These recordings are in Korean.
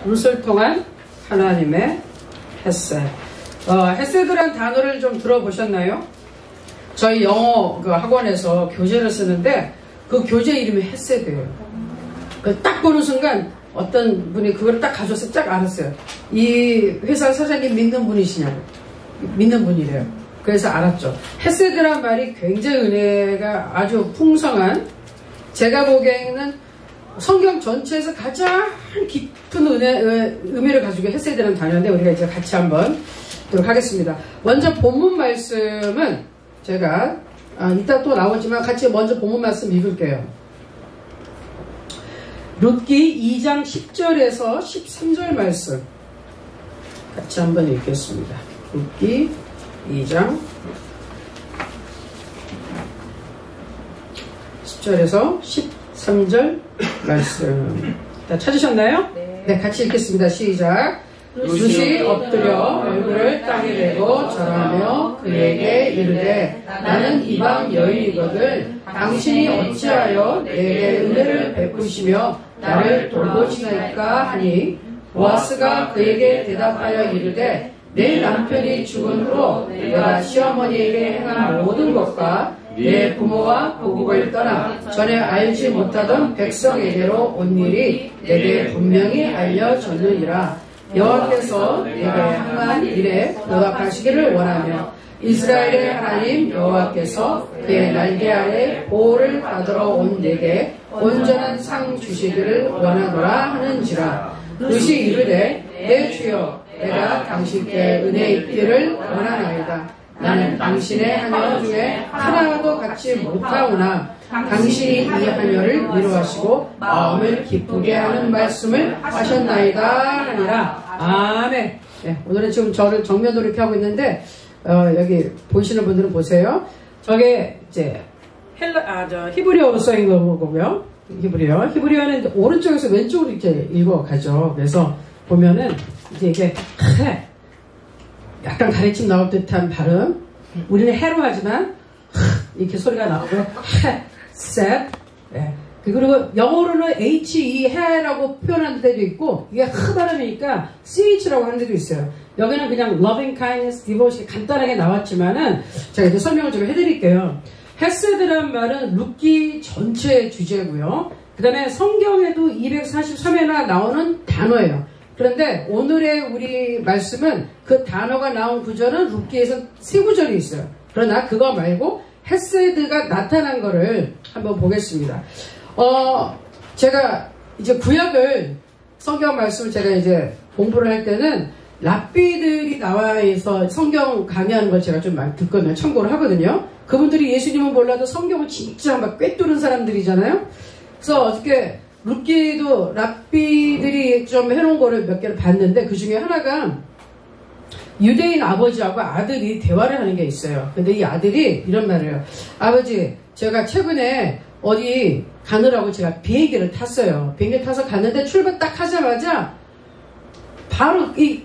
룻을 통한 하나님의 헤세드. 헤세드란 단어를 좀 들어보셨나요? 저희 영어 그 학원에서 교재를 쓰는데 그 교재 이름이 헤세드예요. 딱 보는 순간 어떤 분이 그걸 딱 가져서 딱 알았어요. 이 회사 사장님 믿는 분이시냐고. 믿는 분이래요. 그래서 알았죠. 헤세드란 말이 굉장히 은혜가 아주 풍성한, 제가 보기에는 성경 전체에서 가장 깊은 의미를 가지고 헤세드라는 단어인데 우리가 이제 같이 한번 보도록 하겠습니다. 먼저 본문 말씀은 제가 이따 또 나오지만 같이 먼저 본문 말씀 읽을게요. 룻기 2장 10절에서 13절 말씀 같이 한번 읽겠습니다. 룻기 2장 10절에서 13절 말씀 다 찾으셨나요? 네, 같이 읽겠습니다. 시작. 룻이 엎드려 얼굴을 땅에 대고 절하며 그에게 이르되 나는 이방 여인이거든 당신이 어찌하여 내게 은혜를 베푸시며 나를 돌보시나이까 하니 보아스가 그에게 대답하여 이르되 내 남편이 죽은 후로 내가 시어머니에게 행한 모든 것과 내 부모와 고국을 떠나 전에 알지 못하던 백성에게로 온 일이 내게 분명히 알려졌느니라. 여호와께서 내게 행한 일에 보답하시기를 원하며 이스라엘의 하나님 여호와께서 그의 날개 아래 보호를 받으러 온 내게 온전한 상 주시기를 원하노라 하는지라. 룻이 이르되 내 주여 내가 당신께 은혜 있기를 원하나이다. 나는 당신의 하녀 중에 하나도 갖지 못하오나 당신이 이 하녀를 위로하시고 마음을 기쁘게 하는 말씀을 하셨나이다 하니라. 아멘. 네, 오늘은 지금 저를 정면으로 이렇게 하고 있는데 여기 보이시는 분들은 보세요. 저게 이제 히브리어로 써인 거고요. 히브리어는 오른쪽에서 왼쪽으로 이렇게 읽어가죠. 그래서 보면은 이제 이게 약간 가래침 나올 듯한 발음. 우리는 해로 하지만 이렇게 소리가 나오고 set. 네. 그리고 영어로는 he, 해라고 표현하는 데도 있고 이게 발음이니까 ch라고 하는 데도 있어요. 여기는 그냥 loving kindness, devotion 간단하게 나왔지만은 제가 이제 설명을 좀 해드릴게요. 헤세드란 말은 룻기 전체의 주제고요. 그 다음에 성경에도 243회나 나오는 단어예요. 그런데 오늘의 우리 말씀은 그 단어가 나온 구절은 룻기에서 3구절이 있어요. 그러나 그거 말고 헤세드가 나타난 거를 한번 보겠습니다. 제가 이제 구약을 성경 말씀을 제가 이제 공부를 할 때는 랍비들이 나와 있어 성경 강의하는 걸 제가 좀 많이 듣거든요. 참고를 하거든요. 그분들이 예수님은 몰라도 성경을 진짜 막 꿰뚫은 사람들이잖아요. 그래서 어저께 룻기도 랍비들이 좀 해놓은 거를 몇 개를 봤는데 그 중에 하나가 유대인 아버지하고 아들이 대화를 하는 게 있어요. 근데 이 아들이 이런 말을 해요. 아버지, 제가 최근에 어디 가느라고 제가 비행기를 탔어요. 비행기 타서 갔는데 출발 딱 하자마자 바로 이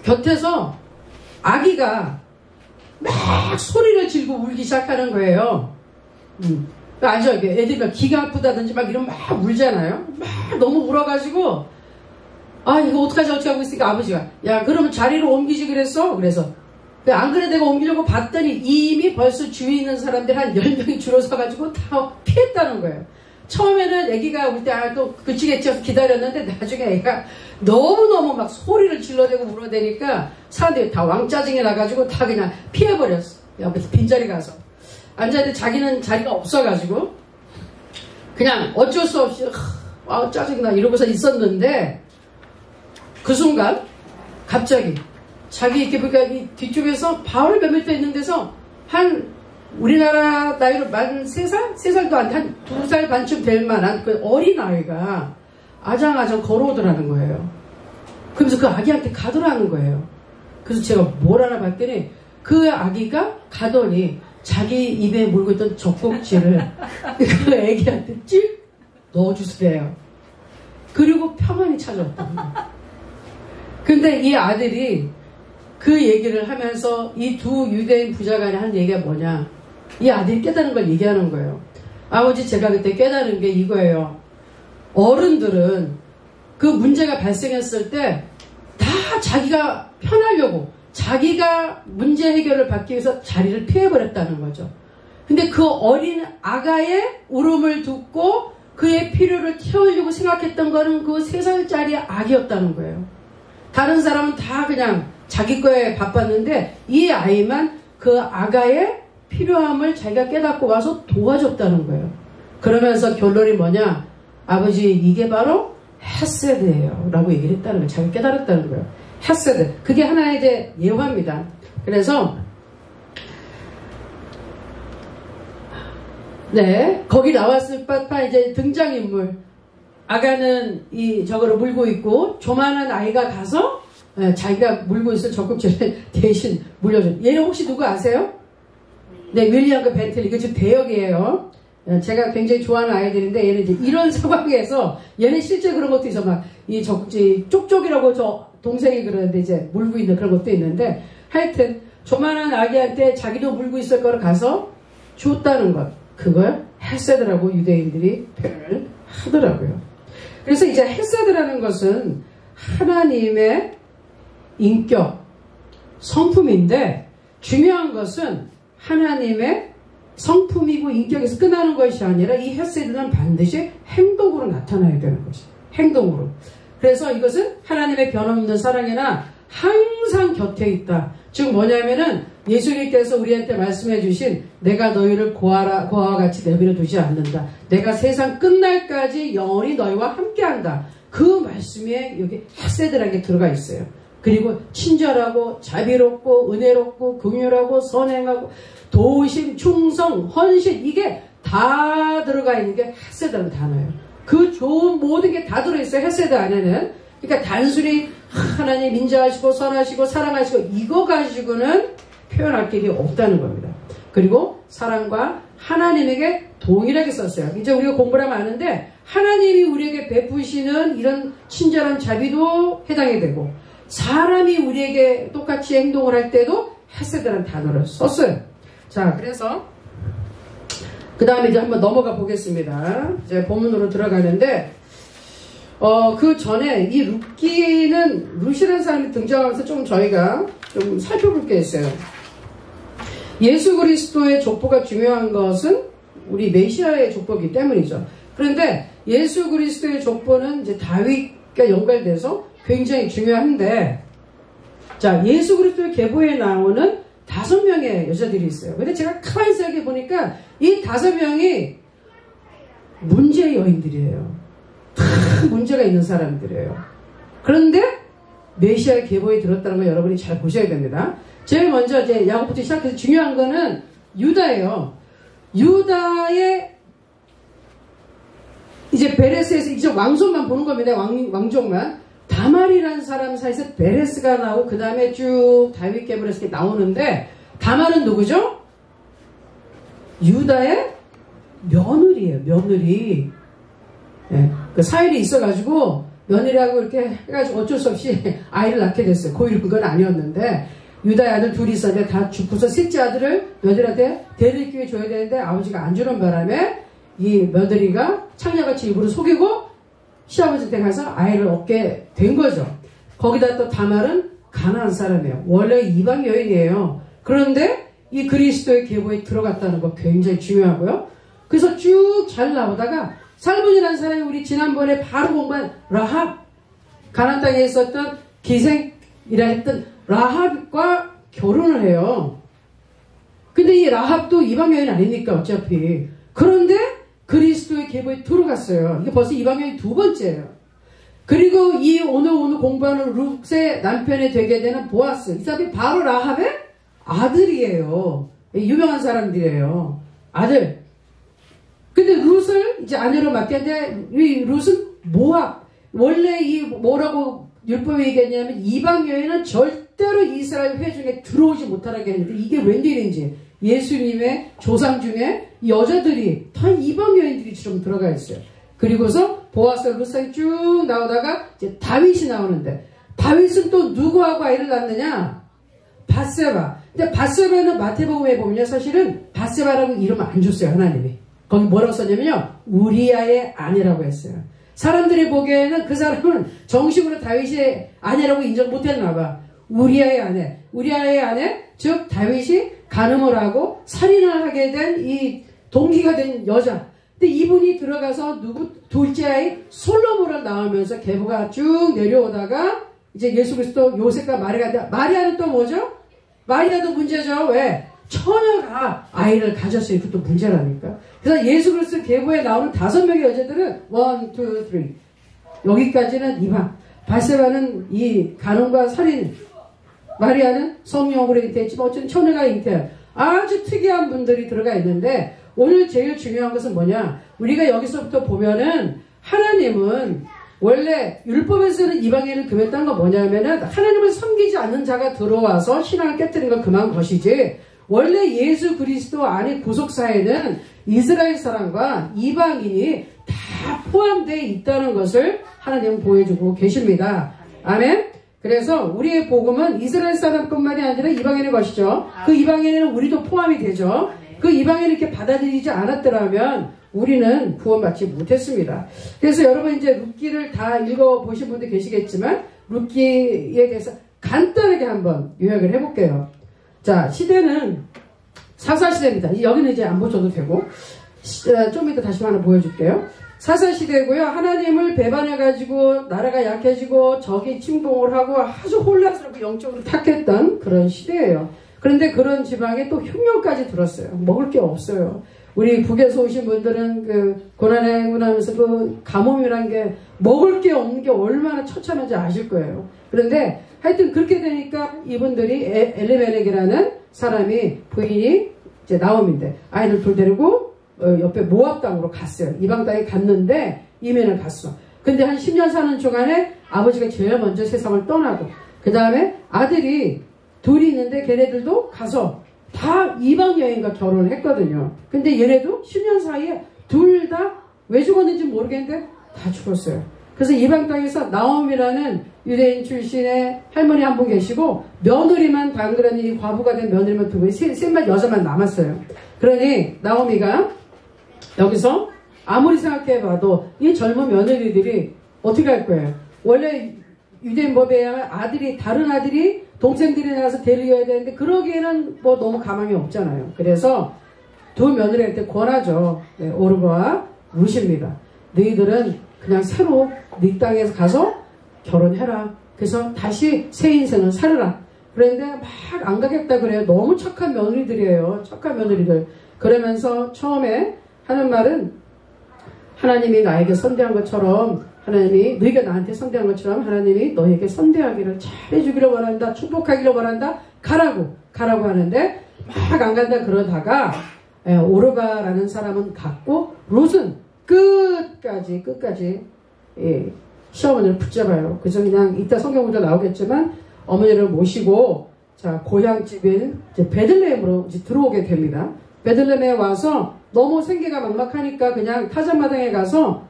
곁에서 아기가 막 소리를 지르고 울기 시작하는 거예요. 알죠? 애들이 막 기가 아프다든지 막 이러면 막 울잖아요. 막 너무 울어가지고 이거 어떡하지 하고 있으니까 아버지가 야 그러면 자리로 옮기지 그랬어? 그래서 안 그래 내가 옮기려고 봤더니 이미 벌써 주위에 있는 사람들 한 10명이 줄어 서가지고 다 피했다는 거예요. 처음에는 애기가 올 때 또 그치겠지 해서 기다렸는데 나중에 애가 너무너무 막 소리를 질러대고 울어대니까 사람들이 다 왕짜증이 나가지고 다 그냥 피해버렸어. 옆에서 빈자리 가서 앉았는데 자기는 자리가 없어가지고 그냥 어쩔 수 없이 짜증나 이러고서 있었는데 그 순간 갑자기 자기 이렇게 보니까 이 뒤쪽에서 바로 몇 미터 있는 데서 한 우리나라 나이로 만 3살? 3살도 안 돼. 한 2살 반쯤 될 만한 그 어린 아이가 아장아장 걸어오더라는 거예요. 그러면서 그 아기한테 가더라는 거예요. 그래서 제가 뭘 알아봤더니 그 아기가 가더니 자기 입에 물고 있던 젖꼭지를 그 애기한테 찔 넣어주세요. 그리고 평안히 찾아왔다는 거예요. 근데 이 아들이 그 얘기를 하면서 이 두 유대인 부자간에 한 얘기가 뭐냐. 이 아들이 깨달은 걸 얘기하는 거예요. 아버지 제가 그때 깨달은 게 이거예요. 어른들은 그 문제가 발생했을 때 다 자기가 편하려고 자기가 문제 해결을 받기 위해서 자리를 피해버렸다는 거죠. 근데 그 어린 아가의 울음을 듣고 그의 필요를 채우려고 생각했던 거는 그 3살짜리 아기였다는 거예요. 다른 사람은 다 그냥 자기 거에 바빴는데 이 아이만 그 아가의 필요함을 자기가 깨닫고 와서 도와줬다는 거예요. 그러면서 결론이 뭐냐? 아버지, 이게 바로 헤세드예요 라고 얘기를 했다는 거예요. 자기가 깨달았다는 거예요. 헤세드. 그게 하나의 이제 예화입니다. 그래서 네, 거기 나왔을 법한 이제 등장인물. 아가는 저거를 물고 있고, 조만한 아이가 가서, 자기가 물고 있을 적국지를 대신 물려줘. 얘는 혹시 누구 아세요? 네, 윌리엄 벤틀리. 이거 지금 대역이에요. 제가 굉장히 좋아하는 아이들인데, 얘는 이제 이런 상황에서, 얘는 실제 그런 것도 있어. 막, 이 적국지, 쪽쪽이라고 저 동생이 그러는데, 이제 물고 있는 그런 것도 있는데, 하여튼, 조만한 아기한테 자기도 물고 있을 거를 가서 줬다는 것. 그걸 헤세드라고 유대인들이 표현을 하더라고요. 그래서 이제 헤세드라는 것은 하나님의 인격, 성품인데 중요한 것은 하나님의 성품이고 인격에서 끝나는 것이 아니라 이 헤세드는 반드시 행동으로 나타나야 되는 것이 행동으로. 그래서 이것은 하나님의 변함없는 사랑이나 항상 곁에 있다. 즉 뭐냐면은 예수님께서 우리한테 말씀해 주신 내가 너희를 고아와 같이 내버려 두지 않는다. 내가 세상 끝날까지 영원히 너희와 함께한다. 그 말씀에 여기 헤세드라는 게 들어가 있어요. 그리고 친절하고 자비롭고 은혜롭고 긍휼하고 선행하고 도우심, 충성, 헌신 이게 다 들어가 있는 게 헤세드라는 단어예요. 그 좋은 모든 게 다 들어있어요. 헤세드 안에는. 그러니까 단순히 하나님 인자하시고 선하시고 사랑하시고 이거 가지고는 표현할 길이 없다는 겁니다. 그리고 사랑과 하나님에게 동일하게 썼어요. 이제 우리가 공부를 하면 아는데 하나님이 우리에게 베푸시는 이런 친절한 자비도 해당이 되고 사람이 우리에게 똑같이 행동을 할 때도 헤세드라는 단어를 썼어요. 자, 그래서 그 다음에 이제 한번 넘어가 보겠습니다. 이제 본문으로 들어가는데 그 전에 이 룻이라는 사람이 등장하면서 좀 저희가 좀 살펴볼 게 있어요. 예수 그리스도의 족보가 중요한 것은 우리 메시아의 족보이기 때문이죠. 그런데 예수 그리스도의 족보는 이제 다윗과 연관돼서 굉장히 중요한데, 자, 예수 그리스도의 계보에 나오는 5명의 여자들이 있어요. 근데 제가 가만히 생각해 보니까 이 5명이 문제의 여인들이에요. 다 문제가 있는 사람들이에요. 그런데 메시아의 계보에 들었다는 걸 여러분이 잘 보셔야 됩니다. 제일 먼저 이제 야곱부터 시작해서 중요한 거는 유다예요. 유다의 이제 베레스에서 이제 왕손만 보는 겁니다. 왕족만. 다말이라는 사람 사이에서 베레스가 나오고 그 다음에 쭉 다윗 계보에서 이렇게 나오는데 다말은 누구죠? 유다의 며느리예요. 며느리. 예, 그 사일이 있어가지고 며느리하고 이렇게 해가지고 어쩔 수 없이 아이를 낳게 됐어요. 고의로 그건 아니었는데 유다의 아들 둘이 있었는데 다 죽고서 셋째 아들을 며느리한테 대를 기회 줘야 되는데 아버지가 안 주는 바람에 이 며느리가 창녀같이 일부러 속이고 시아버지한테 가서 아이를 얻게 된 거죠. 거기다 또 다말은 가나안 사람이에요. 원래 이방 여인이에요. 그런데 이 그리스도의 계보에 들어갔다는 거 굉장히 중요하고요. 그래서 쭉 잘 나오다가 살문이라는 사람이 우리 지난번에 바로 공부한 라합, 가나안 땅에 있었던 기생이라 했던 라합과 결혼을 해요. 근데 이 라합도 이방 여인 아닙니까 어차피. 그런데 그리스도의 계보에 들어갔어요. 이게 벌써 이방 여인 2번째예요. 그리고 이 오늘 공부하는 룻의 남편이 되게 되는 보아스, 이 사람이 바로 라합의 아들이에요. 유명한 사람들이에요. 아들. 근데 룻을 이제 아내로 맡겼는데 이 룻은 모압. 원래 이 뭐라고 율법이 얘기했냐면 이방 여인은 절대로 이스라엘 회중에 들어오지 못하게 했는데 이게 웬일인지 예수님의 조상 중에 여자들이 다 이방 여인들이 좀 들어가 있어요. 그리고서 보아스와 룻이 쭉 나오다가 이제 다윗이 나오는데 다윗은 또 누구하고 아이를 낳느냐? 밧세바. 근데 밧세바는 마태복음에 보면요 사실은 밧세바라고 이름을 안 줬어요 하나님이. 거기 뭐라고 썼냐면요 우리아의 아내라고 했어요. 사람들이 보기에는 그 사람은 정식으로 다윗의 아내라고 인정 못했나 봐. 우리아의 아내, 즉 다윗이 간음을 하고 살인을 하게 된 이 동기가 된 여자. 근데 이분이 들어가서 둘째 아이 솔로몬을 낳으면서 계보가 쭉 내려오다가 이제 예수 그리스도 요셉과 마리아는 또 뭐죠? 마리아도 문제죠. 왜? 처녀가 아이를 가졌어요. 이것도 문제라니까. 그래서 예수 그리스도 계보에 나오는 5명의 여자들은 1, 2, 3 여기까지는 이방. 바세바는 이 간음과 살인, 마리아는 성령으로 잉태했지만 어쨌든 처녀가 잉태한 아주 특이한 분들이 들어가 있는데 오늘 제일 중요한 것은 뭐냐? 우리가 여기서부터 보면은 하나님은 원래 율법에서는 이방인을 금했다는 건 뭐냐면은 하나님을 섬기지 않는 자가 들어와서 신앙을 깨뜨린 건 그만 것이지 원래 예수 그리스도 안에 구속사에는 이스라엘 사람과 이방인이 다 포함되어 있다는 것을 하나님은 보여주고 계십니다. 아멘? 그래서 우리의 복음은 이스라엘 사람뿐만이 아니라 이방인의 것이죠. 그 이방인에는 우리도 포함이 되죠. 그 이방인을 이렇게 받아들이지 않았더라면 우리는 구원받지 못했습니다. 그래서 여러분 이제 룻기를 다 읽어보신 분들 계시겠지만 룻기에 대해서 간단하게 한번 요약을 해볼게요. 자, 시대는 사사시대입니다. 여기는 이제 안 보셔도 되고 좀 이따 다시 하나 보여줄게요. 사사시대고요. 하나님을 배반해가지고 나라가 약해지고 적이 침공을 하고 아주 혼란스럽고 영적으로 탁했던 그런 시대예요. 그런데 그런 지방에 또 흉년까지 들었어요. 먹을 게 없어요. 우리 북에서 오신 분들은 그 고난의 행군하면서 그 가뭄이란 게 먹을 게 없는 게 얼마나 처참한지 아실 거예요. 그런데 하여튼 그렇게 되니까 이분들이 엘리멜렉이라는 사람이 부인이 이제 나옴인데 아이들 둘 데리고 옆에 모압 땅으로 갔어요. 이방 땅에 갔는데 이민을 갔어. 근데 한 10년 사는 중간에 아버지가 제일 먼저 세상을 떠나고 그 다음에 아들이 둘이 있는데 걔네들도 가서 다 이방 여인과 결혼을 했거든요. 근데 얘네도 10년 사이에 둘 다 왜 죽었는지 모르겠는데 다 죽었어요. 그래서 이방 땅에서 나옴이라는 유대인 출신의 할머니 한 분 계시고 며느리만 당그러니 과부가 된 며느리만 두 분, 셋만 여자만 남았어요. 그러니 나오미가 여기서 아무리 생각해봐도 이 젊은 며느리들이 어떻게 할 거예요? 원래 유대인 법에 의하면 다른 아들이 동생들이 나가서 데리려야 되는데 그러기에는 뭐 너무 가망이 없잖아요. 그래서 두 며느리한테 권하죠. 네, 오르바와 룻입니다. 너희들은 그냥 새로 네 땅에서 가서 결혼해라. 그래서 다시 새 인생을 살아라. 그런데 막 안 가겠다 그래요. 너무 착한 며느리들이에요. 착한 며느리들. 그러면서 처음에 하는 말은 하나님이 나에게 선대한 것처럼 하나님이 너희가 나한테 선대한 것처럼 하나님이 너에게 선대하기를 잘해주기를 원한다. 축복하기를 원한다. 가라고 하는데 막 안 간다 그러다가 오르바라는 사람은 갔고 룻은 끝까지 시어머니를 붙잡아요. 그래서 그냥 이따 성경문도 나오겠지만 어머니를 모시고 자 고향집인 이제 베들레헴으로 이제 들어오게 됩니다. 베들레헴에 와서 너무 생계가 막막하니까 그냥 타작마당에 가서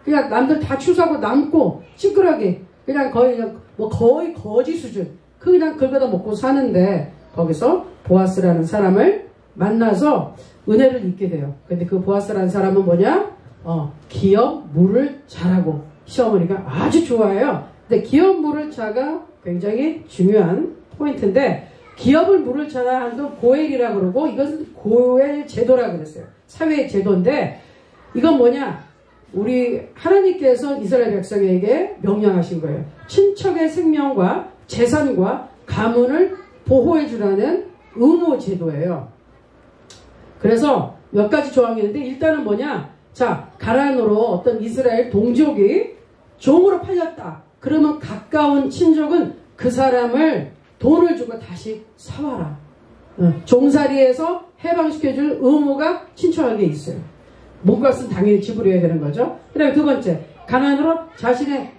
그냥 남들 다 추수하고 남고 찌끄러기 그냥 거의 거지 수준 그냥 긁어다 먹고 사는데 거기서 보아스라는 사람을 만나서 은혜를 입게 돼요. 근데 그 보아스라는 사람은 뭐냐? 기업 물을 잘하고 시어머니가 아주 좋아해요. 근데 기업 물을 차가 굉장히 중요한 포인트인데 기업을 물을 차라 하는 건 고엘이라고 그러고 이것은 고엘 제도라고 그랬어요. 사회 제도인데 이건 뭐냐? 우리 하나님께서 이스라엘 백성에게 명령하신 거예요. 친척의 생명과 재산과 가문을 보호해 주라는 의무 제도예요. 그래서 몇 가지 조항이 있는데 일단은 뭐냐? 자, 가나안으로 어떤 이스라엘 동족이 종으로 팔렸다. 그러면 가까운 친족은 그 사람을 돈을 주고 다시 사와라. 종살이에서 해방시켜줄 의무가 친척에게 있어요. 몸값은 당연히 지불해야 되는 거죠. 그 다음에 두 번째, 가나안으로 자신의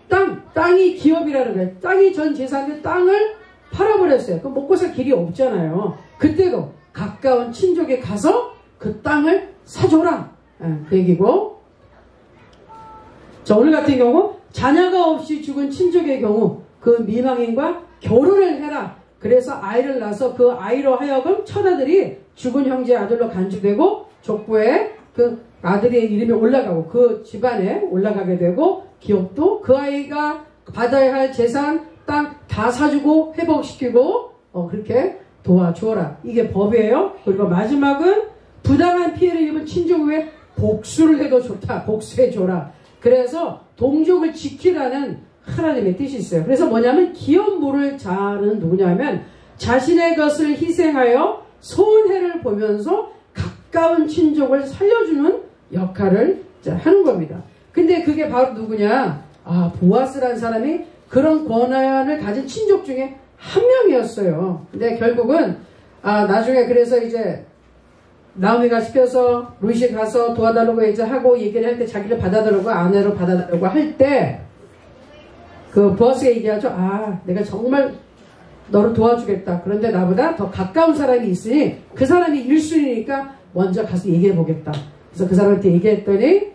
땅이 기업이라는 거예요. 땅이 전 재산인데 땅을 팔아버렸어요. 그럼 먹고 살 길이 없잖아요. 그때도 가까운 친족에 가서 그 땅을 사줘라. 그 얘기고. 자, 오늘 같은 경우 자녀가 없이 죽은 친족의 경우 그 미망인과 결혼을 해라. 그래서 아이를 낳아서 그 아이로 하여금 처자들이 죽은 형제의 아들로 간주되고 족보에 그 아들의 이름이 올라가고 그 집안에 올라가게 되고 기업도 그 아이가 받아야 할 재산 땅 다 사주고 회복시키고 그렇게 도와주어라. 이게 법이에요. 그리고 마지막은 부당한 피해를 입은 친족 외에 복수를 해도 좋다. 복수해줘라. 그래서 동족을 지키라는 하나님의 뜻이 있어요. 그래서 뭐냐면 기업 물을 자는 누구냐면 자신의 것을 희생하여 손해를 보면서 가까운 친족을 살려주는 역할을 하는 겁니다. 근데 그게 바로 누구냐? 보아스라는 사람이 그런 권한을 가진 친족 중에 한 명이었어요. 근데 결국은 나중에 그래서 이제 나오미가 시켜서 루시 가서 도와달라고 이제 하고 얘기를 할 때 자기를 받아달라고 아내로 받아달라고 할 때 그 보아스가 얘기하죠. 내가 정말 너를 도와주겠다. 그런데 나보다 더 가까운 사람이 있으니 그 사람이 1순위니까 먼저 가서 얘기해 보겠다. 그래서 그 사람한테 얘기했더니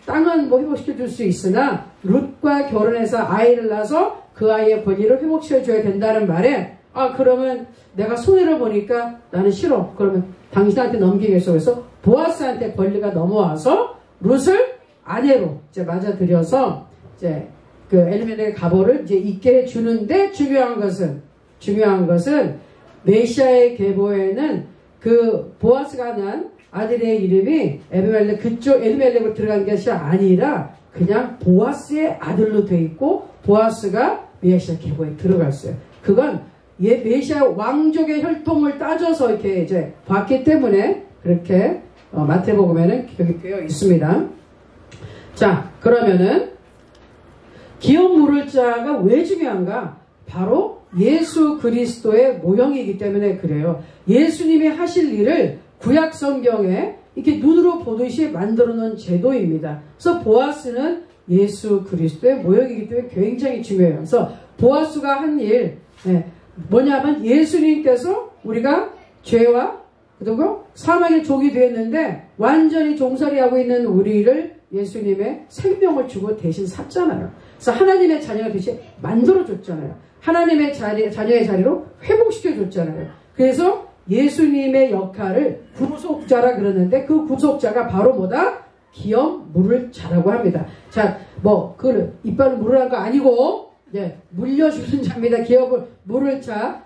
땅은 회복시켜 줄 수 있으나 룻과 결혼해서 아이를 낳아서 그 아이의 권위를 회복시켜 줘야 된다는 말에 그러면 내가 손해를 보니까 나는 싫어. 그러면 당신한테 넘기겠어. 그래서 보아스한테 권리가 넘어와서 룻을 아내로 이제 맞아들여서 이제 그 엘리멜렉의 가보를 이제 있게 해 주는데 중요한 것은 메시아의 계보에는 그 보아스가 난 아들의 이름이 엘리멜렉으로 들어간 것이 아니라 그냥 보아스의 아들로 돼 있고 보아스가 메시아 계보에 들어갔어요. 그건 메시아 왕족의 혈통을 따져서 이렇게 이제 봤기 때문에 그렇게 마태복음에는 기록이 되어 있습니다. 자, 그러면은 기업 물을 자가 왜 중요한가? 바로 예수 그리스도의 모형이기 때문에 그래요. 예수님이 하실 일을 구약 성경에 이렇게 눈으로 보듯이 만들어 놓은 제도입니다. 그래서 보아스는 예수 그리스도의 모형이기 때문에 굉장히 중요해요. 그래서 보아스가 한 일, 뭐냐면 예수님께서 우리가 죄와 그리고 사망의 종이 되었는데 완전히 종살이하고 있는 우리를 예수님의 생명을 주고 대신 샀잖아요. 그래서 하나님의 자녀가 대신 만들어줬잖아요. 하나님의 자녀의 자리로 회복시켜줬잖아요. 그래서 예수님의 역할을 구속자라 그러는데 그 구속자가 바로 뭐다? 기업 물을 자라고 합니다. 자, 이빨을 물으라는 거 아니고 물려주는 자입니다. 기업 물을 자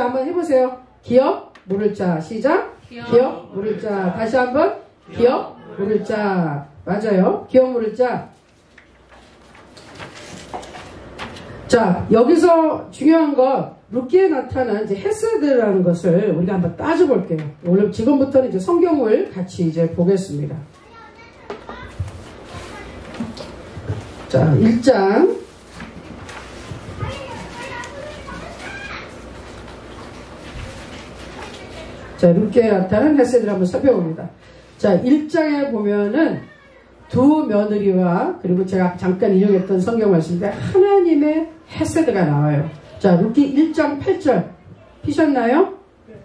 한번 해보세요. 기업 물을 자 시작. 기업 물을 자 다시 한번 기업 물을 자 맞아요. 기업 물을 자. 자, 여기서 중요한 것 룻기에 나타난 이제 헤세드라는 것을 우리가 한번 따져볼게요. 오늘 지금부터는 이제 성경을 같이 이제 보겠습니다. 자, 1장. 자, 룻기에 나타난 헤세드를 한번 살펴봅니다. 자, 1장에 보면은 두 며느리와 그리고 제가 잠깐 인용했던 성경 말씀인데 하나님의 헤세드가 나와요. 자, 룻기 1장 8절 피셨나요?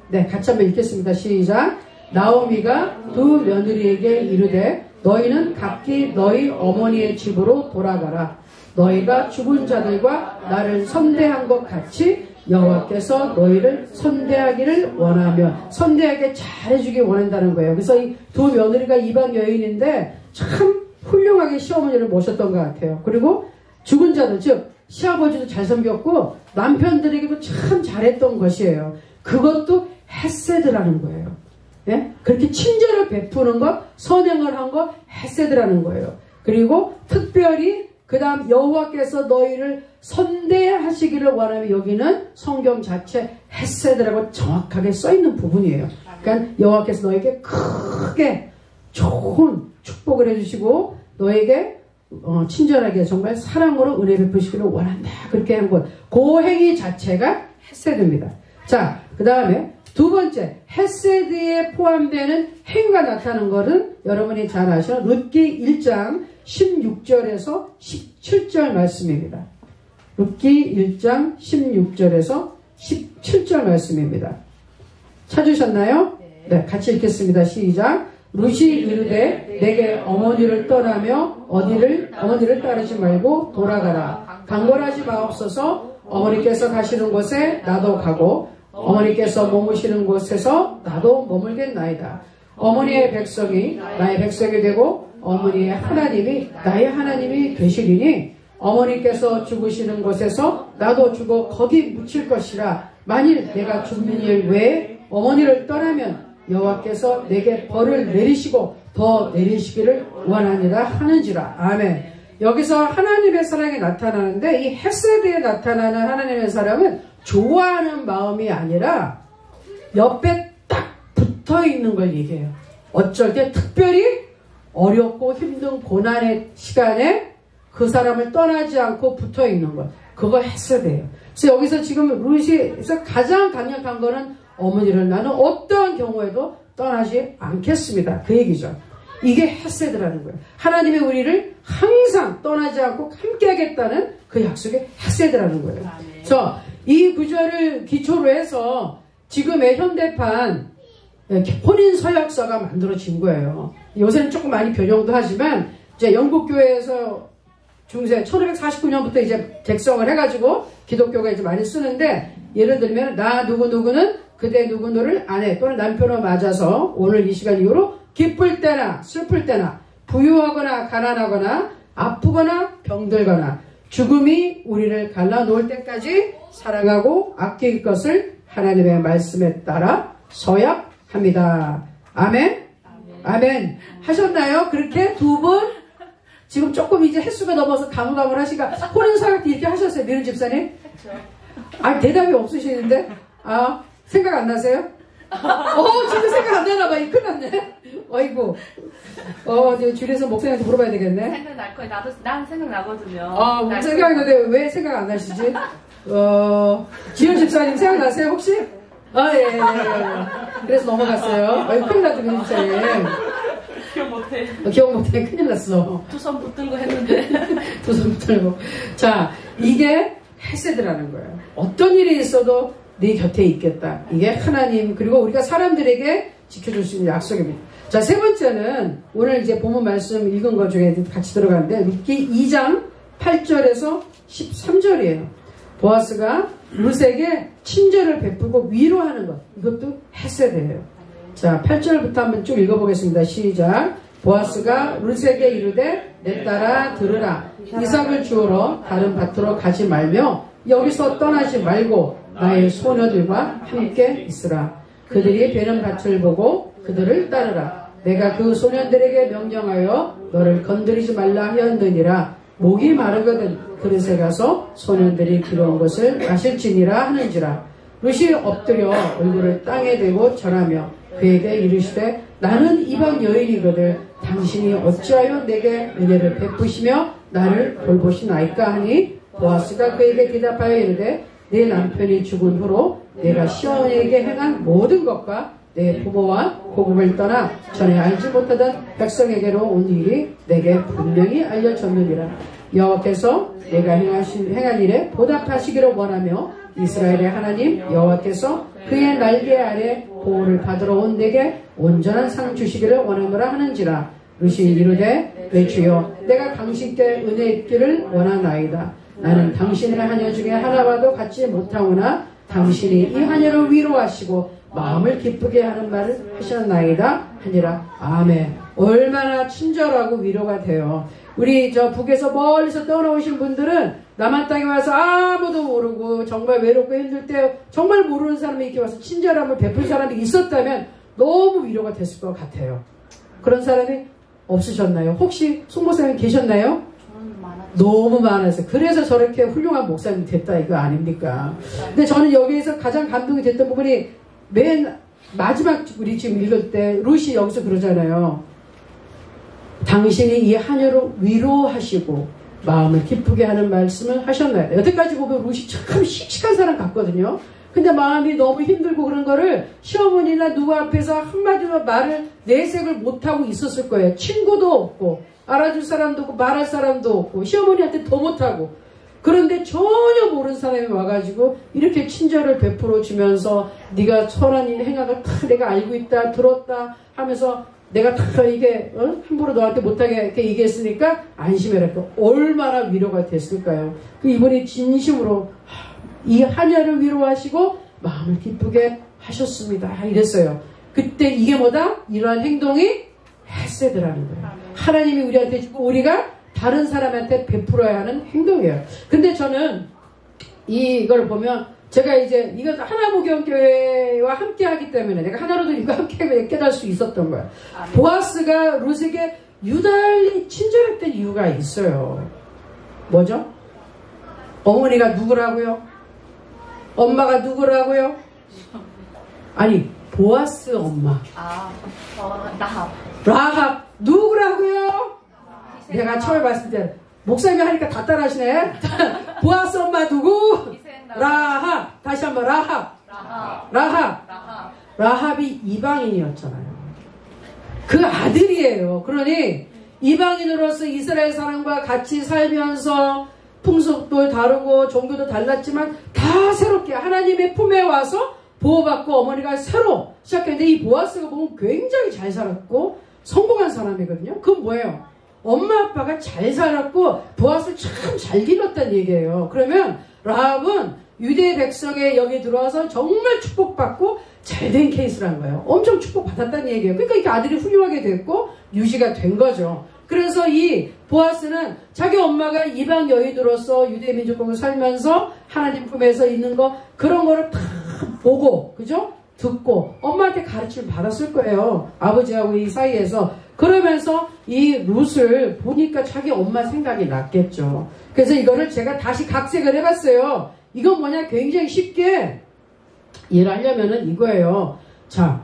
네, 같이 한번 읽겠습니다. 시작. 나오미가 두 며느리에게 이르되 너희는 각기 너희 어머니의 집으로 돌아가라. 너희가 죽은 자들과 나를 선대한 것 같이 여호와께서 너희를 선대하기를 원하며 선대하게 잘해주기 원한다는 거예요. 그래서 이 두 며느리가 이방 여인인데 참 훌륭하게 시어머니를 모셨던 것 같아요. 그리고 죽은 자들 즉 시아버지도 잘 섬겼고 남편들에게도 참 잘했던 것이에요. 그것도 헤세드라는 거예요. 예? 그렇게 친절을 베푸는 것, 선행을 한 것 헤세드라는 거예요. 그리고 특별히 그 다음 여호와께서 너희를 선대하시기를 원하며 여기는 성경 자체 헤세드라고 정확하게 써있는 부분이에요. 그러니까 여호와께서 너에게 크게 좋은 축복을 해주시고 너에게 친절하게 정말 사랑으로 은혜 베푸시기를 원한다. 그렇게 한 것. 그 행위 자체가 헤세드입니다. 자, 그 다음에 두 번째 헤세드에 포함되는 행위가 나타나는 것은 여러분이 잘 아시는 룻기 1장 16절에서 17절 말씀입니다. 룻기 1장 16절에서 17절 말씀입니다. 찾으셨나요? 네, 같이 읽겠습니다. 시작. 룻이 이르되 내게 어머니를 떠나며 어머니를 따르지 말고 돌아가라. 강권하지 마옵소서. 어머니께서 가시는 곳에 나도 가고 어머니께서 머무시는 곳에서 나도 머물겠나이다. 어머니의 백성이 나의 백성이 되고 어머니의 하나님이 나의 하나님이 되시리니 어머니께서 죽으시는 곳에서 나도 죽어 거기 묻힐 것이라. 만일 내가 죽는 일 외에 어머니를 떠나면 여호와께서 내게 벌을 내리시고 더 내리시기를 원하니라 하는지라. 아멘. 여기서 하나님의 사랑이 나타나는데 이 헤세드에 나타나는 하나님의 사랑은 좋아하는 마음이 아니라 옆에 딱 붙어 있는 걸 얘기해요. 어쩔 때 특별히 어렵고 힘든 고난의 시간에 그 사람을 떠나지 않고 붙어 있는 것. 그거 헤세드예요. 그래서 여기서 지금 루시에서 가장 강력한 거는 어머니를 나는 어떠한 경우에도 떠나지 않겠습니다. 그 얘기죠. 이게 헤세드라는 거예요. 하나님이 우리를 항상 떠나지 않고 함께 하겠다는 그 약속의 헤세드라는 거예요. 그래서 이 구절을 기초로 해서 지금의 현대판 혼인 서약서가 만들어진 거예요. 요새는 조금 많이 변형도 하지만 이제 영국 교회에서 중세 1549년부터 이제 작성을 해가지고 기독교가 이제 많이 쓰는데, 예를 들면 나 누구누구는 그대 누구누구를 아내 또는 남편으로 맞아서 오늘 이 시간 이후로 기쁠 때나 슬플 때나 부유하거나 가난하거나 아프거나 병들거나 죽음이 우리를 갈라놓을 때까지 사랑하고 아낄 것을 하나님의 말씀에 따라 서약합니다. 아멘? 아멘. 하셨나요? 그렇게 두 분? 지금 조금 이제 횟수가 넘어서 가물가물하시니까 혼인 서약도 이렇게 하셨어요, 미른 집사님? 아, 대답이 없으시는데? 아, 생각 안 나세요? 진짜 생각 안 나나 봐. 이거 큰일 났네. 어이구. 줄에서 목사님한테 물어봐야 되겠네. 생각날 거예요. 난 생각나거든요. 생각이 나는데 왜 생각 안 나시지? 지현 집사님 생각나세요, 혹시? 예. 그래서 넘어갔어요. 큰일 났다, 미른 집사님. 기억 못해. 기억 못해. 큰일 났어. 두 손 붙들고 했는데. 두 손 붙들고. 자, 이게 헤세드라는 거예요. 어떤 일이 있어도 네 곁에 있겠다. 이게 하나님, 그리고 우리가 사람들에게 지켜줄 수 있는 약속입니다. 자, 세 번째는 오늘 이제 본문 말씀 읽은 것 중에 같이 들어가는데, 룻기 2장 8절에서 13절이에요. 보아스가 룻에게 친절을 베풀고 위로하는 것. 이것도 헤세드예요. 자, 8절부터 한번 쭉 읽어보겠습니다. 시작. 보아스가 룻에게 이르되 내 딸아 들으라. 이삭을 주우러 다른 밭으로 가지 말며 여기서 떠나지 말고 나의 소녀들과 함께 있으라. 그들이 베는 밭을 보고 그들을 따르라. 내가 그 소년들에게 명령하여 너를 건드리지 말라 하였느니라. 목이 마르거든 그릇에 가서 소년들이 기러운 것을 마실지니라 하는지라. 룻이 엎드려 얼굴을 땅에 대고 절하며 그에게 이르시되 나는 이방 여인이거든 당신이 어찌하여 내게 은혜를 베푸시며 나를 돌보시나이까 하니, 보아스가 그에게 대답하여 이르되 내 남편이 죽은 후로 내가 시온에게 행한 모든 것과 내 부모와 고국을 떠나 전에 알지 못하던 백성에게로 온 일이 내게 분명히 알려졌느니라. 여호와께서 내가 행한 일에 보답하시기를 원하며 이스라엘의 하나님 여호와께서 그의 날개 아래 보호를 받으러 온 내게 온전한 상 주시기를 원하노라 하는지라. 룻이 이르되 내 주여 내가 당신께 은혜 입기를 원하나이다. 나는 당신의 하녀 중에 하나와도 같지 못하오나 당신이 이 하녀를 위로하시고 마음을 기쁘게 하는 말을 하셨나이다 하니라. 아멘. 얼마나 친절하고 위로가 돼요. 우리 북에서 멀리서 떠나오신 분들은 남한 땅에 와서 아무도 모르고 정말 외롭고 힘들 때 정말 모르는 사람이 이렇게 와서 친절함을 베푼 사람이 있었다면 너무 위로가 됐을 것 같아요. 그런 사람이 없으셨나요? 혹시 송목사님 계셨나요? 너무 많았어요. 그래서 저렇게 훌륭한 목사님 됐다 이거 아닙니까? 근데 저는 여기에서 가장 감동이 됐던 부분이 맨 마지막 우리 지금 읽을 때 룻이 여기서 그러잖아요. 당신이 이 하녀를 위로하시고 마음을 기쁘게 하는 말씀을 하셨나요? 여태까지 보면 룻이 참 씩씩한 사람 같거든요. 근데 마음이 너무 힘들고 그런 거를 시어머니나 누구 앞에서 한마디로 말을 내색을 못하고 있었을 거예요. 친구도 없고 알아줄 사람도 없고 말할 사람도 없고 시어머니한테 더 못하고. 그런데 전혀 모르는 사람이 와가지고 이렇게 친절을 베풀어 주면서 네가 선한 일 행하가 다 내가 알고 있다 들었다 하면서 내가 다 이게 함부로 너한테 못하게 이렇게 얘기했으니까 안심해라. 얼마나 위로가 됐을까요? 이분이 진심으로 이 하녀를 위로하시고 마음을 기쁘게 하셨습니다. 이랬어요. 그때 이게 뭐다? 이러한 행동이 헤세드라는 거예요. 하나님이 우리한테 주고 우리가 다른 사람한테 베풀어야 하는 행동이에요. 근데 저는 이걸 보면 제가 이제 이건 하나무경교회와 함께 하기 때문에 내가 하나로도 이거 함께 깨달을 수 있었던 거예요. 보아스가 룻에게 유달리 친절했던 이유가 있어요. 뭐죠? 어머니가 누구라고요? 엄마가 누구라고요? 아니 보아스 엄마. 라합 누구라고요? 내가 처음에 봤을 때 목사님이 하니까 다 따라하시네. 보아스 엄마 누구? 라합. 다시 한번 라합. 라합이 이방인이었잖아요. 그 아들이에요. 그러니 이방인으로서 이스라엘 사람과 같이 살면서 풍속도 다르고 종교도 달랐지만 다 새롭게 하나님의 품에 와서 보호받고 어머니가 새로 시작했는데 이 보아스가 보면 굉장히 잘 살았고 성공한 사람이거든요. 그건 뭐예요? 엄마 아빠가 잘 살았고 보아스를 참 잘 길렀다는 얘기예요. 그러면 라합은 유대 백성에 여기 들어와서 정말 축복받고 잘된 케이스라는 거예요. 엄청 축복받았다는 얘기예요. 그러니까 이렇게 아들이 훌륭하게 됐고 유지가 된 거죠. 그래서 이 보아스는 자기 엄마가 이방 여인으로서 유대 민족국을 살면서 하나님 품에서 있는 거 그런 거를 다 보고 그죠? 듣고 엄마한테 가르침을 받았을 거예요. 아버지하고 이 사이에서. 그러면서 이 룻을 보니까 자기 엄마 생각이 났겠죠. 그래서 이거를 제가 다시 각색을 해봤어요. 이건 뭐냐? 굉장히 쉽게 이해를 하려면은 이거예요. 자,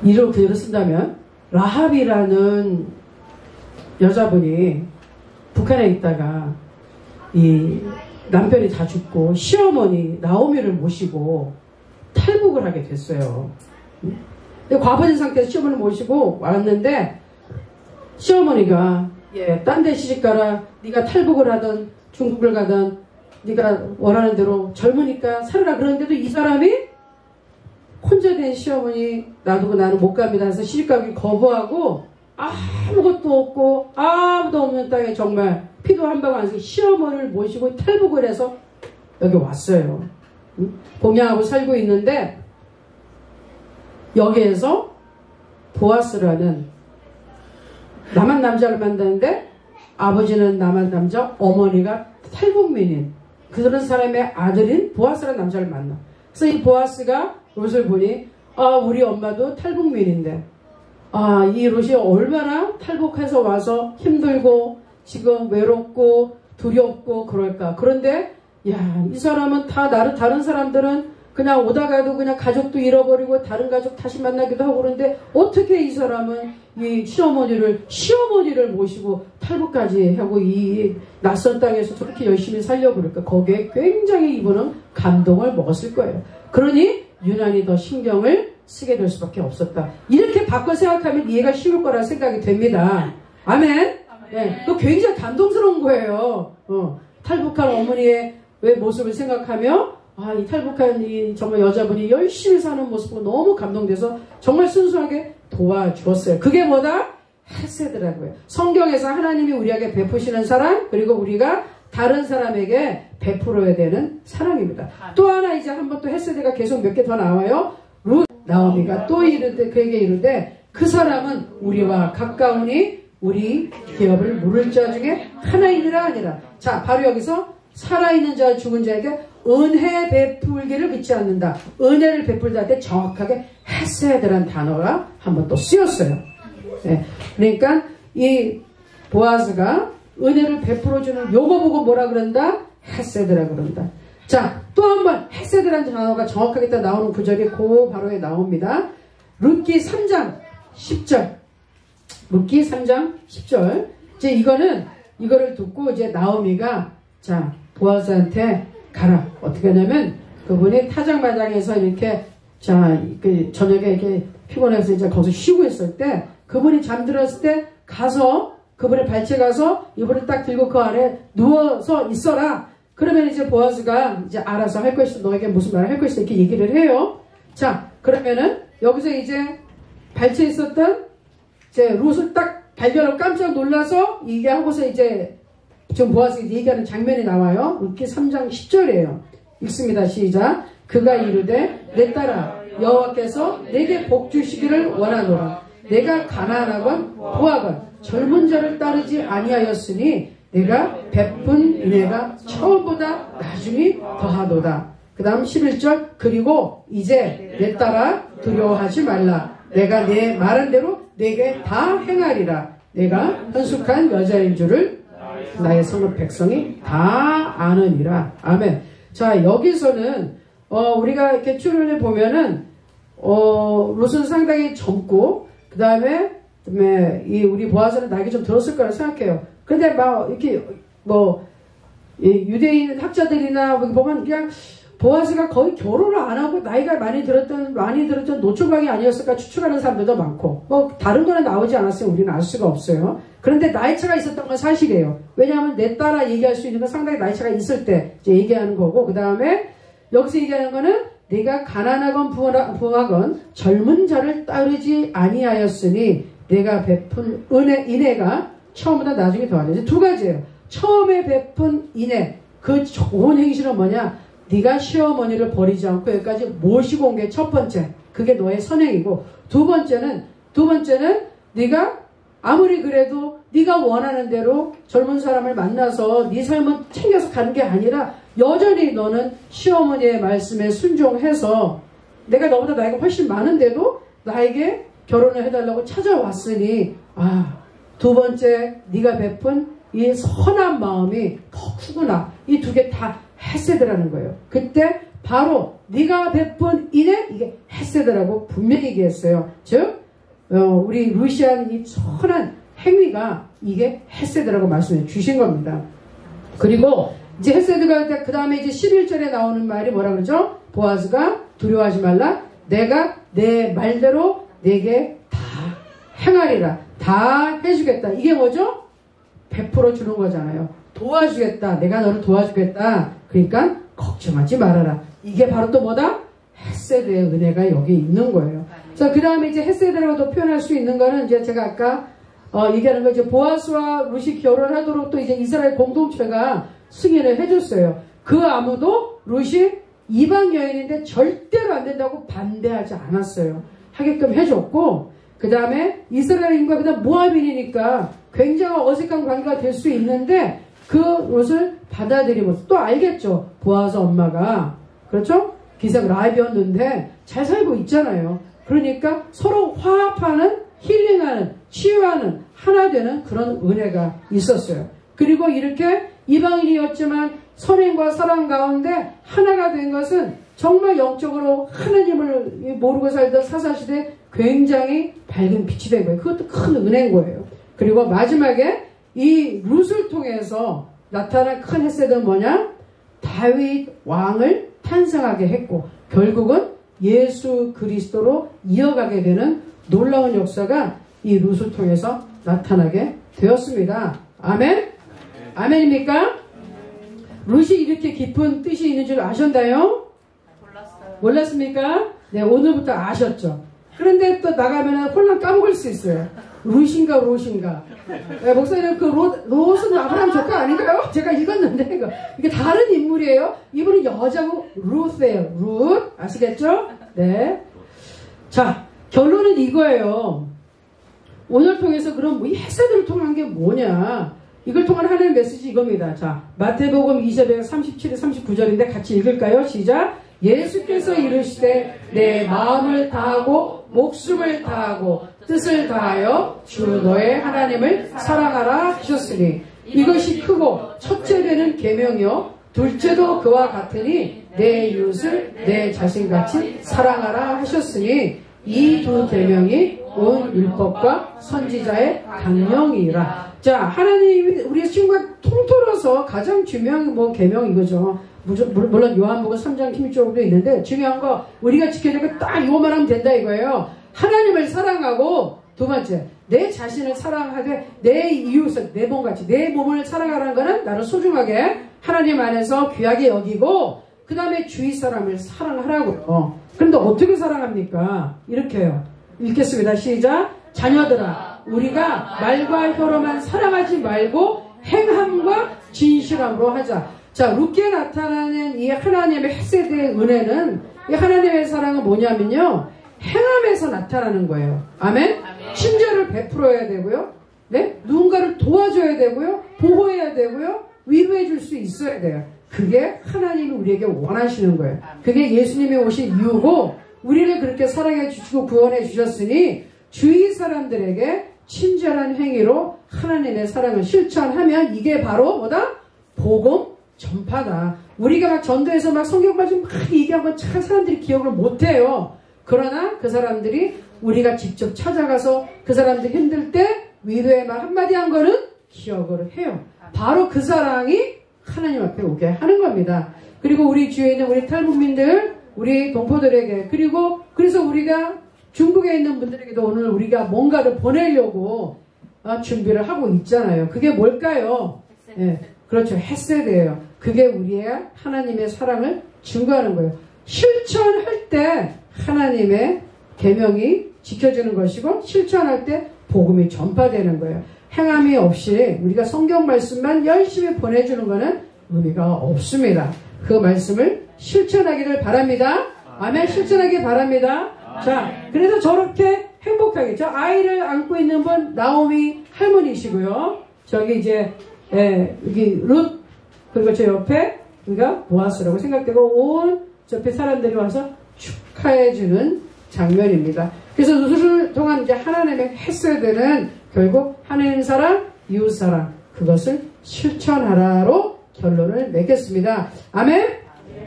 이렇게 쓴다면 라합이라는 여자분이 북한에 있다가 이 남편이 다 죽고 시어머니 나오미를 모시고 탈북을 하게 됐어요. 과부진 상태에서 시어머니를 모시고 왔는데 시어머니가 딴 데 시집가라. 네가 탈북을 하든 중국을 가든 네가 원하는 대로 젊으니까 살아라. 그런데도 이 사람이 혼자 된 시어머니 놔두고 나는 못 갑니다 해서 시집가기 거부하고 아무것도 없고 아무도 없는 땅에 정말 피도 한 방울 안 쓰고 시어머니를 모시고 탈북을 해서 여기 왔어요. 봉양하고 살고 있는데 여기에서 보아스라는 남한 남자를 만나는데 아버지는 남한 남자, 어머니가 탈북민인 그런 사람의 아들인 보아스라는 남자를 만나. 그래서 이 보아스가 롯을 보니 우리 엄마도 탈북민인데 이 롯이 얼마나 탈북해서 와서 힘들고 지금 외롭고 두렵고 그럴까. 그런데 이 사람은 다 다른 사람들은 그냥 오다가도 그냥 가족도 잃어버리고 다른 가족 다시 만나기도 하고 그런데 어떻게 이 사람은 이 시어머니를 모시고 탈북까지 하고 이 낯선 땅에서 저렇게 열심히 살려고 그럴까. 거기에 굉장히 이분은 감동을 먹었을 거예요. 그러니 유난히 더 신경을 쓰게 될 수밖에 없었다. 이렇게 바꿔 생각하면 이해가 쉬울 거라 생각이 됩니다. 아멘? 네, 그거 굉장히 감동스러운 거예요. 탈북한 어머니의 모습을 생각하며 이 탈북한 이 정말 여자분이 열심히 사는 모습 보고 너무 감동돼서 정말 순수하게 도와주었어요. 그게 뭐다? 헤세드라고요. 성경에서 하나님이 우리에게 베푸시는 사랑 그리고 우리가 다른 사람에게 베풀어야 되는 사랑입니다. 또 하나 이제 한번 또 헤세드가 계속 몇 개 더 나와요. 룻 나오미가 또 이르되 그에게 이르되 그 사람은 우리와 가까우니 우리 기업을 물을 자 중에 하나이니라 아니라. 자 바로 여기서 살아있는 자와 죽은 자에게 은혜 베풀기를 믿지 않는다. 은혜를 베풀다 할 때 정확하게 헤세드라는 단어가 한번 또 쓰였어요. 네. 그러니까 이 보아스가 은혜를 베풀어주는 요거 보고 뭐라 그런다? 헤세드라 그런다. 자, 또 한번 헤세드라는 단어가 정확하게 딱 나오는 구절이 그 바로에 나옵니다. 룻기 3장 10절. 룻기 3장 10절. 이제 이거를 듣고 이제 나오미가 자, 보아스한테 가라. 어떻게 하냐면 그분이 타작마당에서 이렇게 저녁에 이렇게 피곤해서 이제 거기서 쉬고 있을 때 그분이 잠들었을 때 가서 그분의 발치에 가서 이분을 딱 들고 그 아래 누워서 있어라. 그러면 이제 보아스가 이제 알아서 할 것이다. 너에게 무슨 말을 할 것이다. 이렇게 얘기를 해요. 자, 그러면은 여기서 이제 발치에 있었던 이제 룻을 딱 발견하고 깜짝 놀라서 이게 하고서 이제 지금 보아스가 얘기하는 장면이 나와요. 룻기 3장 10절이에요. 읽습니다. 시작. 그가 이르되 내 딸아 여호와께서 내게 복 주시기를 원하노라. 내가 가난하건 부하건 젊은 자를 따르지 아니하였으니 내가 베푼 은혜가 처음보다 나중이 더하도다. 그 다음 11절 그리고 이제 내 딸아 두려워하지 말라. 내가 내 말한 대로 내게 다 행하리라. 내가 현숙한 여자인 줄을 나의 성읍 백성이 다 아느니라. 아멘. 자, 여기서는 우리가 이렇게 출연해 보면은 룻은 상당히 젊고 그다음에 이 우리 보아스는 나이가 좀 들었을 거라 생각해요. 근데 막 이렇게 유대인 학자들이나 보면 그냥 보아스가 거의 결혼을 안 하고 나이가 많이 들었던 노초방이 아니었을까 추측하는 사람들도 많고 다른 거는 나오지 않았으면 우리는 알 수가 없어요. 그런데 나이 차가 있었던 건 사실이에요. 왜냐하면 내 딸아 얘기할 수 있는 건 상당히 나이 차가 있을 때 이제 얘기하는 거고 그 다음에 여기서 얘기하는 거는 내가 가난하건 부하건 젊은 자를 따르지 아니하였으니 내가 베푼 인애가 처음보다 나중에 더하죠. 두 가지예요. 처음에 베푼 인애 그 좋은 행실은 뭐냐? 네가 시어머니를 버리지 않고 여기까지 모시고 온 게 첫 번째. 그게 너의 선행이고 두 번째는 네가 아무리 그래도 네가 원하는 대로 젊은 사람을 만나서 네 삶을 챙겨서 가는 게 아니라 여전히 너는 시어머니의 말씀에 순종해서 내가 너보다 나이가 훨씬 많은데도 나에게 결혼을 해달라고 찾아왔으니 두 번째 네가 베푼 이 선한 마음이 더 크구나. 이 두 개 다 헤세드라는 거예요. 그때 바로 네가 베푼 인애 이게 헤세드라고 분명히 얘기했어요. 즉 우리 루시안 이 선한 행위가 이게 헤세드라고 말씀해 주신 겁니다. 그리고 이제 헤세드가 그 다음에 이제 11절에 나오는 말이 뭐라 그러죠? 보아스가 두려워하지 말라. 내가 내 말대로 내게 다 행하리라. 다 해주겠다. 이게 뭐죠? 베풀어 주는 거잖아요. 도와주겠다. 내가 너를 도와주겠다. 그러니까 걱정하지 말아라. 이게 바로 또 뭐다? 헤세드의 은혜가 여기 있는 거예요. 자, 그 다음에 이제 헤세드라고도 표현할 수 있는 거는 이제 제가 아까 얘기하는 거 이제 보아스와 룻이 결혼하도록 또 이제 이스라엘 공동체가 승인을 해줬어요. 그 아무도 룻이 이방 여인인데 절대로 안 된다고 반대하지 않았어요. 하게끔 해줬고 그 다음에 이스라엘인과 그 다음 모압인이니까 굉장히 어색한 관계가 될 수 있는데 그 룻을 받아들이면서 또 알겠죠. 보아스 엄마가 그렇죠? 기생 라합이었는데 잘 살고 있잖아요. 그러니까 서로 화합하는 힐링하는 치유하는 하나 되는 그런 은혜가 있었어요. 그리고 이렇게 이방인이었지만 선행과 사랑 가운데 하나가 된 것은 정말 영적으로 하나님을 모르고 살던 사사시대에 굉장히 밝은 빛이 된 거예요. 그것도 큰 은혜인 거예요. 그리고 마지막에 이 룻을 통해서 나타난 큰 헤세드는 뭐냐? 다윗 왕을 탄생하게 했고 결국은 예수 그리스도로 이어가게 되는 놀라운 역사가 이 룻을 통해서 나타나게 되었습니다. 아멘? 아멘입니까? 룻이 이렇게 깊은 뜻이 있는 줄 아셨나요? 몰랐어요. 몰랐습니까? 네, 오늘부터 아셨죠? 그런데 또 나가면 혼란 까먹을 수 있어요. 룻인가 롯인가. 네, 목사님 그 롯은 아브라함 조카 아닌가요? 제가 읽었는데 이게 다른 인물이에요. 이분은 여자고 룻이에요. 룻 아시겠죠? 네. 자, 결론은 이거예요. 오늘 통해서 그럼 이 헤세드를 통한 게 뭐냐? 이걸 통한 하나님의 메시지 이겁니다. 자, 마태복음 20장 37, 39절인데 같이 읽을까요? 시작. 예수께서 이르시되 내 마음을 다하고 목숨을 다하고 뜻을 다하여 주 너의 하나님을 사랑하라 하셨으니 이것이 크고 첫째 되는 계명이요 둘째도 그와 같으니 내 이웃을 내 자신같이 사랑하라 하셨으니 이 두 계명이 온 율법과 선지자의 강령이라. 자, 하나님이 우리의 신과 통틀어서 가장 중요한 계명 이거죠. 물론 요한복음 3장 힘쪽으로 있는데 중요한 거 우리가 지켜야 될 거 딱 이거만 하면 된다 이거예요. 하나님을 사랑하고 두 번째 내 자신을 사랑하되 내 이웃을 내 몸같이 내 몸을 사랑하라는 거는 나를 소중하게 하나님 안에서 귀하게 여기고 그 다음에 주위 사람을 사랑하라고요. 그런데 어떻게 사랑합니까? 이렇게요. 읽겠습니다. 시작. 자녀들아 우리가 말과 혀로만 사랑하지 말고 행함과 진실함으로 하자. 자, 룻기에 나타나는 이 하나님의 헤세드의 은혜는, 이 하나님의 사랑은 뭐냐면요, 행함에서 나타나는 거예요. 아멘? 친절을 베풀어야 되고요. 네? 누군가를 도와줘야 되고요. 보호해야 되고요. 위로해 줄 수 있어야 돼요. 그게 하나님이 우리에게 원하시는 거예요. 그게 예수님이 오신 이유고, 우리를 그렇게 사랑해 주시고 구원해 주셨으니 주위 사람들에게 친절한 행위로 하나님의 사랑을 실천하면 이게 바로 뭐다? 복음 전파다. 우리가 막 전도해서 막 성경만 좀 막 얘기하면 참 사람들이 기억을 못해요. 그러나 그 사람들이 우리가 직접 찾아가서 그 사람들 힘들 때 위로의 말 한마디 한 거는 기억을 해요. 바로 그 사랑이 하나님 앞에 오게 하는 겁니다. 그리고 우리 주위에 있는 우리 탈북민들, 우리 동포들에게, 그리고 그래서 우리가 중국에 있는 분들에게도 오늘 우리가 뭔가를 보내려고 준비를 하고 있잖아요. 그게 뭘까요? 네, 그렇죠. 헤세드예요. 그게 우리의 하나님의 사랑을 증거하는 거예요. 실천할 때 하나님의 계명이 지켜지는 것이고, 실천할 때 복음이 전파되는 거예요. 행함이 없이 우리가 성경 말씀만 열심히 보내주는 것은 의미가 없습니다. 그 말씀을 실천하기를 바랍니다. 아멘. 실천하기 바랍니다. 자, 그래서 저렇게 행복하게, 저 아이를 안고 있는 분 나오미 할머니시고요. 저기 이제 여기 룻, 그리고 저 옆에 우리가 보아스라고 생각되고 온 옆에 사람들이 와서 축하해주는 장면입니다. 그래서 누수를 통한 이제 하나님의 헤세드는 결국 하나님 사랑, 이웃 사랑, 그것을 실천하라로 결론을 맺겠습니다. 아멘?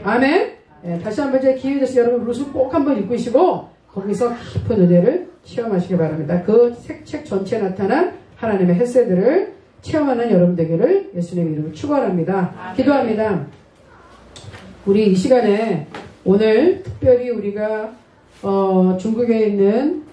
아멘? 네, 다시 한번 제 기회 돼서 여러분 룻을 꼭 한번 읽으시고 거기서 깊은 은혜를 체험하시기 바랍니다. 그 책 전체에 나타난 하나님의 헤세드를 체험하는 여러분 되기를 예수님의 이름으로 축원합니다. 기도합니다. 우리 이 시간에 오늘 특별히 우리가 중국에 있는